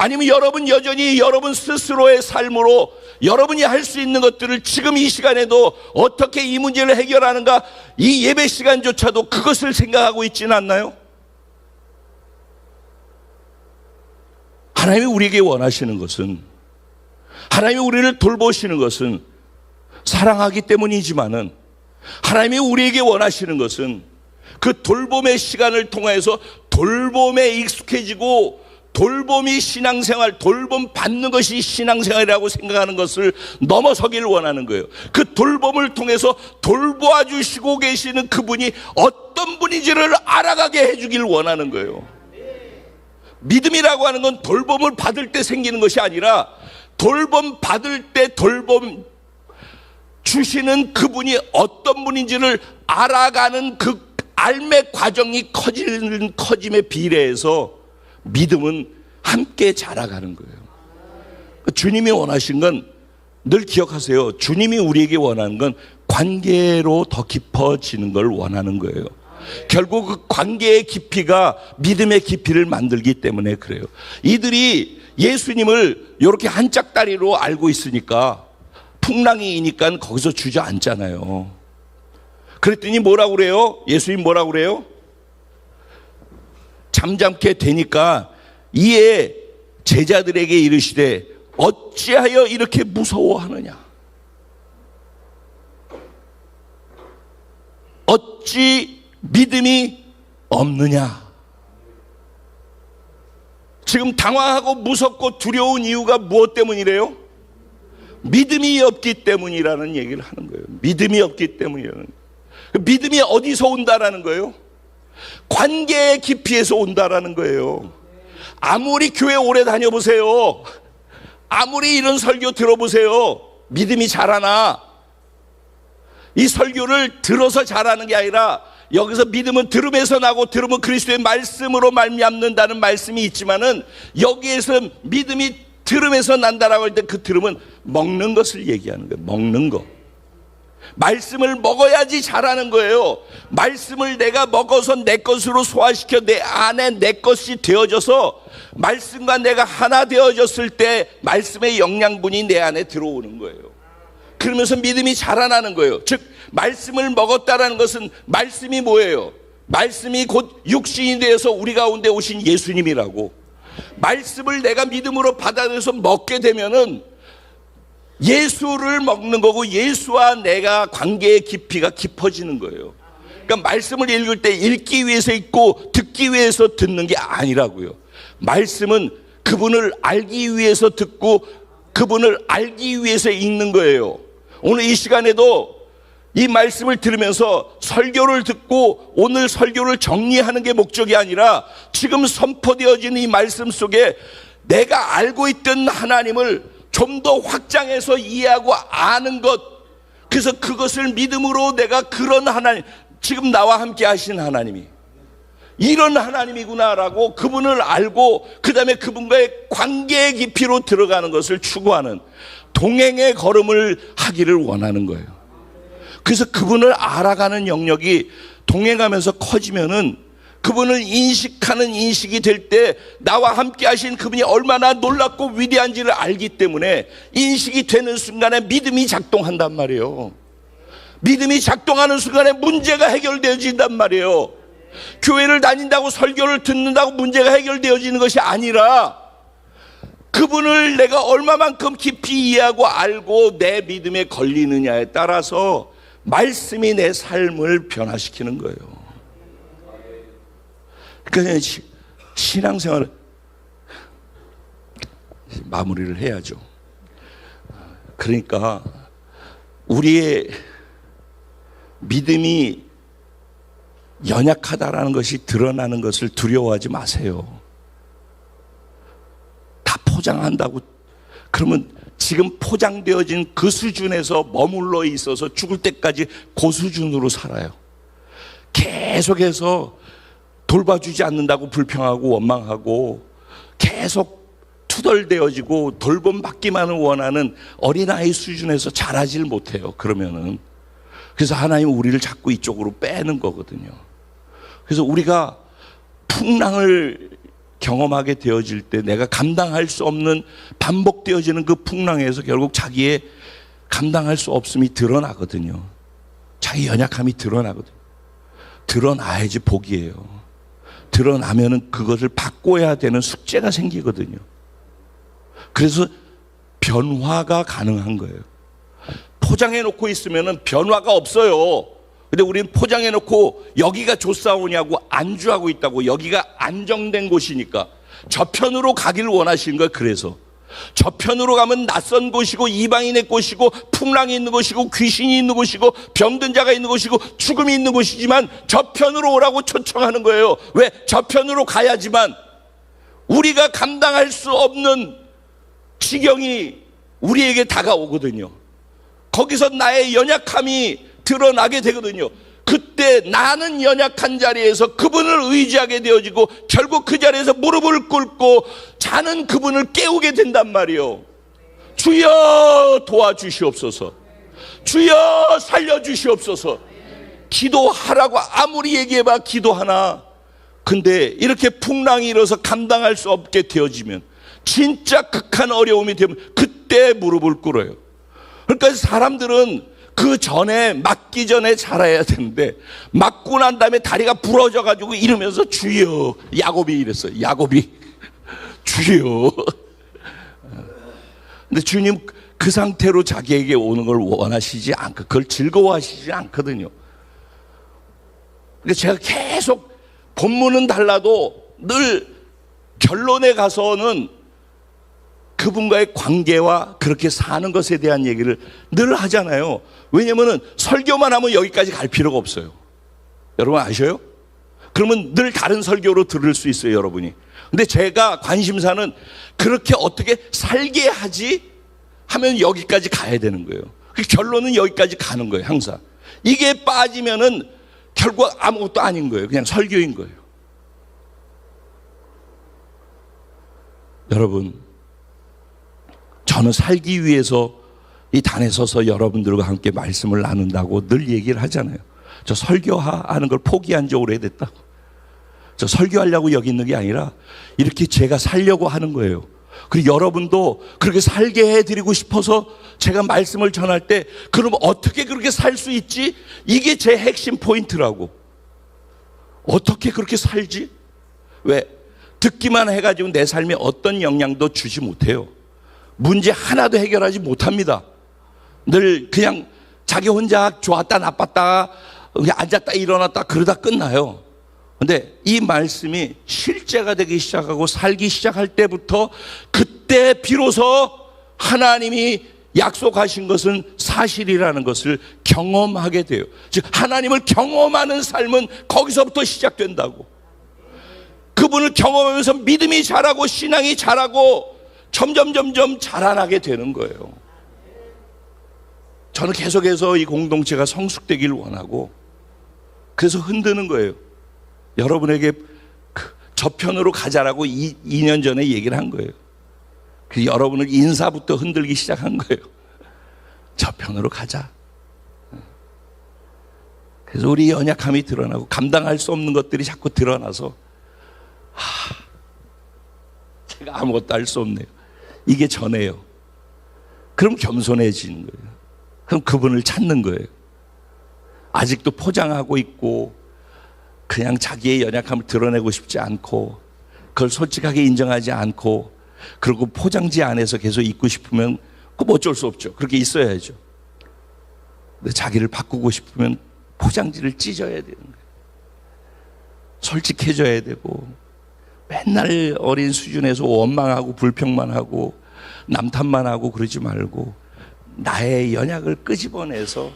아니면 여러분 여전히 여러분 스스로의 삶으로 여러분이 할 수 있는 것들을 지금 이 시간에도 어떻게 이 문제를 해결하는가, 이 예배 시간조차도 그것을 생각하고 있지는 않나요? 하나님이 우리에게 원하시는 것은, 하나님이 우리를 돌보시는 것은 사랑하기 때문이지만은, 하나님이 우리에게 원하시는 것은 그 돌봄의 시간을 통해서 돌봄에 익숙해지고 돌봄이 신앙생활, 돌봄 받는 것이 신앙생활이라고 생각하는 것을 넘어서기를 원하는 거예요. 그 돌봄을 통해서 돌보아 주시고 계시는 그분이 어떤 분인지를 알아가게 해주기를 원하는 거예요. 믿음이라고 하는 건 돌봄을 받을 때 생기는 것이 아니라 돌봄 받을 때 돌봄 주시는 그분이 어떤 분인지를 알아가는 그 알매 과정이 커지는 커짐에 비례해서 믿음은 함께 자라가는 거예요. 주님이 원하신 건 늘 기억하세요. 주님이 우리에게 원하는 건 관계로 더 깊어지는 걸 원하는 거예요. 결국 그 관계의 깊이가 믿음의 깊이를 만들기 때문에 그래요. 이들이 예수님을 이렇게 한 짝다리로 알고 있으니까 풍랑이 이니까 거기서 주저앉잖아요. 그랬더니 뭐라고 그래요? 예수님 뭐라고 그래요? 잠잠게 되니까 이에 제자들에게 이르시되 어찌하여 이렇게 무서워하느냐? 어찌 믿음이 없느냐? 지금 당황하고 무섭고 두려운 이유가 무엇 때문이래요? 믿음이 없기 때문이라는 얘기를 하는 거예요. 믿음이 없기 때문이라는 거예요. 믿음이 어디서 온다라는 거예요? 관계의 깊이에서 온다라는 거예요. 아무리 교회 오래 다녀보세요. 아무리 이런 설교 들어보세요. 믿음이 자라나? 이 설교를 들어서 자라는 게 아니라 여기서 믿음은 들음에서 나고 들음은 그리스도의 말씀으로 말미암는다는 말씀이 있지만은 여기에서 믿음이 들음에서 난다라고 할 때 그 들음은 먹는 것을 얘기하는 거예요. 먹는 거. 말씀을 먹어야지 자라는 거예요. 말씀을 내가 먹어서 내 것으로 소화시켜 내 안에 내 것이 되어져서 말씀과 내가 하나 되어졌을 때 말씀의 영양분이 내 안에 들어오는 거예요. 그러면서 믿음이 자라나는 거예요. 즉 말씀을 먹었다라는 것은 말씀이 뭐예요? 말씀이 곧 육신이 되어서 우리 가운데 오신 예수님이라고. 말씀을 내가 믿음으로 받아들여서 먹게 되면은 예수를 먹는 거고 예수와 내가 관계의 깊이가 깊어지는 거예요. 그러니까 말씀을 읽을 때 읽기 위해서 읽고 듣기 위해서 듣는 게 아니라고요. 말씀은 그분을 알기 위해서 듣고 그분을 알기 위해서 읽는 거예요. 오늘 이 시간에도 이 말씀을 들으면서 설교를 듣고 오늘 설교를 정리하는 게 목적이 아니라 지금 선포되어진 이 말씀 속에 내가 알고 있던 하나님을 좀 더 확장해서 이해하고 아는 것, 그래서 그것을 믿음으로 내가 그런 하나님, 지금 나와 함께 하신 하나님이 이런 하나님이구나라고 그분을 알고 그 다음에 그분과의 관계의 깊이로 들어가는 것을 추구하는 동행의 걸음을 하기를 원하는 거예요. 그래서 그분을 알아가는 영역이 동행하면서 커지면은 그분을 인식하는 인식이 될 때 나와 함께 하신 그분이 얼마나 놀랍고 위대한지를 알기 때문에 인식이 되는 순간에 믿음이 작동한단 말이에요. 믿음이 작동하는 순간에 문제가 해결되어진단 말이에요. 교회를 다닌다고 설교를 듣는다고 문제가 해결되어지는 것이 아니라 그분을 내가 얼마만큼 깊이 이해하고 알고 내 믿음에 걸리느냐에 따라서 말씀이 내 삶을 변화시키는 거예요. 그러니까 신앙생활을 마무리를 해야죠. 그러니까 우리의 믿음이 연약하다라는 것이 드러나는 것을 두려워하지 마세요. 다 포장한다고 그러면 지금 포장되어진 그 수준에서 머물러 있어서 죽을 때까지 그 수준으로 살아요. 계속해서 돌봐주지 않는다고 불평하고 원망하고 계속 투덜대어지고 돌봄받기만을 원하는 어린아이 수준에서 자라질 못해요. 그러면은 그래서 하나님은 우리를 자꾸 이쪽으로 빼는 거거든요. 그래서 우리가 풍랑을 경험하게 되어질 때 내가 감당할 수 없는 반복되어지는 그 풍랑에서 결국 자기의 감당할 수 없음이 드러나거든요. 자기 연약함이 드러나거든요. 드러나야지 복이에요. 드러나면은 그것을 바꿔야 되는 숙제가 생기거든요. 그래서 변화가 가능한 거예요. 포장해 놓고 있으면은 변화가 없어요. 근데 우리는 포장해 놓고 여기가 좋사오냐고 안주하고 있다고. 여기가 안정된 곳이니까 저편으로 가기를 원하시는 거예요. 그래서 저편으로 가면 낯선 곳이고 이방인의 곳이고 풍랑이 있는 곳이고 귀신이 있는 곳이고 병든 자가 있는 곳이고 죽음이 있는 곳이지만 저편으로 오라고 초청하는 거예요. 왜? 저편으로 가야지만 우리가 감당할 수 없는 지경이 우리에게 다가오거든요. 거기서 나의 연약함이 드러나게 되거든요. 그때 나는 연약한 자리에서 그분을 의지하게 되어지고 결국 그 자리에서 무릎을 꿇고 자는 그분을 깨우게 된단 말이에요. 주여 도와주시옵소서. 주여 살려주시옵소서. 기도하라고 아무리 얘기해봐 기도하나. 근데 이렇게 풍랑이 일어서 감당할 수 없게 되어지면 진짜 극한 어려움이 되면 그때 무릎을 꿇어요. 그러니까 사람들은 그 전에 맞기 전에 자라야 되는데 맞고 난 다음에 다리가 부러져 가지고 이러면서 주여, 야곱이 이랬어요. 야곱이 주여. 근데 주님 그 상태로 자기에게 오는 걸 원하시지 않고 그걸 즐거워하시지 않거든요. 그러니까 제가 계속 본문은 달라도 늘 결론에 가서는 그분과의 관계와 그렇게 사는 것에 대한 얘기를 늘 하잖아요. 왜냐면은 설교만 하면 여기까지 갈 필요가 없어요. 여러분 아셔요? 그러면 늘 다른 설교로 들을 수 있어요, 여러분이. 근데 제가 관심사는 그렇게 어떻게 살게 하지 하면 여기까지 가야 되는 거예요. 그 결론은 여기까지 가는 거예요, 항상. 이게 빠지면은 결국 아무것도 아닌 거예요. 그냥 설교인 거예요. 여러분, 저는 살기 위해서 이 단에 서서 여러분들과 함께 말씀을 나눈다고 늘 얘기를 하잖아요. 저 설교하는 걸 포기한 지 오래됐다고. 저 설교하려고 여기 있는 게 아니라 이렇게 제가 살려고 하는 거예요. 그리고 여러분도 그렇게 살게 해드리고 싶어서 제가 말씀을 전할 때 그럼 어떻게 그렇게 살 수 있지? 이게 제 핵심 포인트라고. 어떻게 그렇게 살지? 왜? 듣기만 해가지고 내 삶에 어떤 영향도 주지 못해요. 문제 하나도 해결하지 못합니다. 늘 그냥 자기 혼자 좋았다 나빴다 그냥 앉았다 일어났다 그러다 끝나요. 근데 이 말씀이 실제가 되기 시작하고 살기 시작할 때부터 그때 비로소 하나님이 약속하신 것은 사실이라는 것을 경험하게 돼요. 즉 하나님을 경험하는 삶은 거기서부터 시작된다고. 그분을 경험하면서 믿음이 자라고 신앙이 자라고 점점 자라나게 되는 거예요. 저는 계속해서 이 공동체가 성숙되기를 원하고 그래서 흔드는 거예요. 여러분에게 저편으로 가자라고 2년 전에 얘기를 한 거예요. 그 여러분을 인사부터 흔들기 시작한 거예요. 저편으로 가자. 그래서 우리 연약함이 드러나고 감당할 수 없는 것들이 자꾸 드러나서 제가 아무것도 할 수 없네요. 이게 전에요. 그럼 겸손해지는 거예요. 그럼 그분을 찾는 거예요. 아직도 포장하고 있고 그냥 자기의 연약함을 드러내고 싶지 않고 그걸 솔직하게 인정하지 않고 그리고 포장지 안에서 계속 있고 싶으면 그거 어쩔 수 없죠. 그렇게 있어야죠. 근데 자기를 바꾸고 싶으면 포장지를 찢어야 되는 거예요. 솔직해져야 되고 맨날 어린 수준에서 원망하고 불평만 하고 남탓만 하고 그러지 말고 나의 연약을 끄집어내서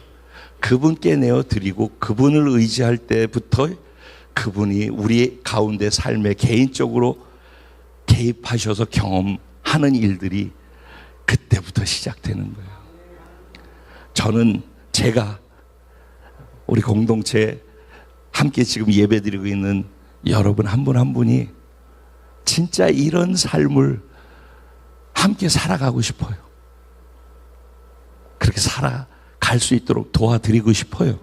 그분께 내어드리고 그분을 의지할 때부터 그분이 우리 가운데 삶에 개인적으로 개입하셔서 경험하는 일들이 그때부터 시작되는 거예요. 저는 제가 우리 공동체 함께 지금 예배드리고 있는 여러분 한 분 한 분이 진짜 이런 삶을 함께 살아가고 싶어요. 그렇게 살아갈 수 있도록 도와드리고 싶어요.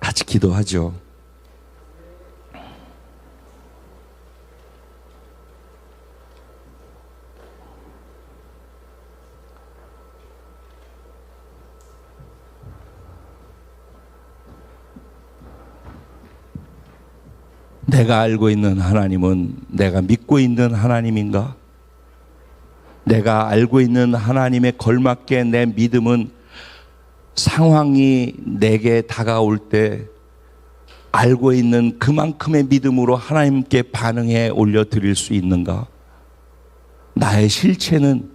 같이 기도하죠. 내가 알고 있는 하나님은 내가 믿고 있는 하나님인가? 내가 알고 있는 하나님에 걸맞게 내 믿음은 상황이 내게 다가올 때 알고 있는 그만큼의 믿음으로 하나님께 반응해 올려드릴 수 있는가? 나의 실체는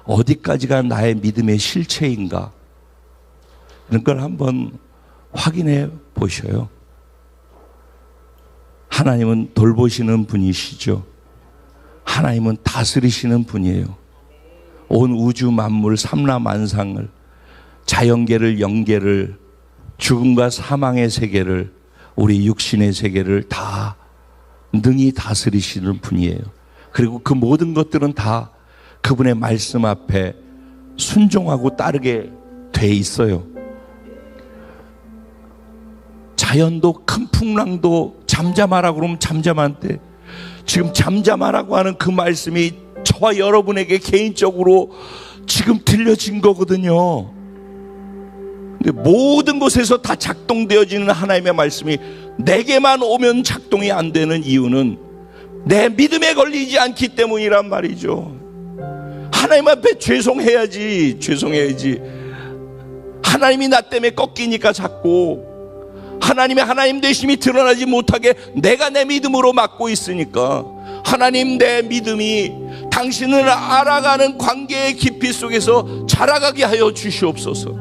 어디까지가 나의 믿음의 실체인가? 이런 걸 한번 확인해 보셔요. 하나님은 돌보시는 분이시죠. 하나님은 다스리시는 분이에요. 온 우주 만물 삼라만상을, 자연계를, 영계를, 죽음과 사망의 세계를, 우리 육신의 세계를 다 능히 다스리시는 분이에요. 그리고 그 모든 것들은 다 그분의 말씀 앞에 순종하고 따르게 돼 있어요. 자연도 큰 풍랑도 잠잠하라고 그러면 잠잠한데 지금 잠잠하라고 하는 그 말씀이 저와 여러분에게 개인적으로 지금 들려진 거거든요. 근데 모든 곳에서 다 작동되어지는 하나님의 말씀이 내게만 오면 작동이 안 되는 이유는 내 믿음에 걸리지 않기 때문이란 말이죠. 하나님 앞에 죄송해야지. 하나님이 나 때문에 꺾이니까 자꾸 하나님의 하나님 되심이 드러나지 못하게 내가 내 믿음으로 막고 있으니까, 하나님, 내 믿음이 당신을 알아가는 관계의 깊이 속에서 자라가게 하여 주시옵소서.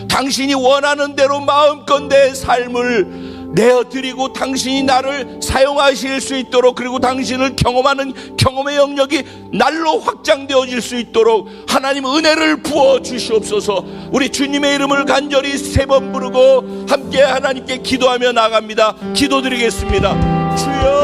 당신이 원하는 대로 마음껏 내 삶을 내어드리고 당신이 나를 사용하실 수 있도록, 그리고 당신을 경험하는 경험의 영역이 날로 확장되어질 수 있도록 하나님 은혜를 부어 주시옵소서. 우리 주님의 이름을 간절히 3번 부르고 함께 하나님께 기도하며 나갑니다. 기도드리겠습니다. 주여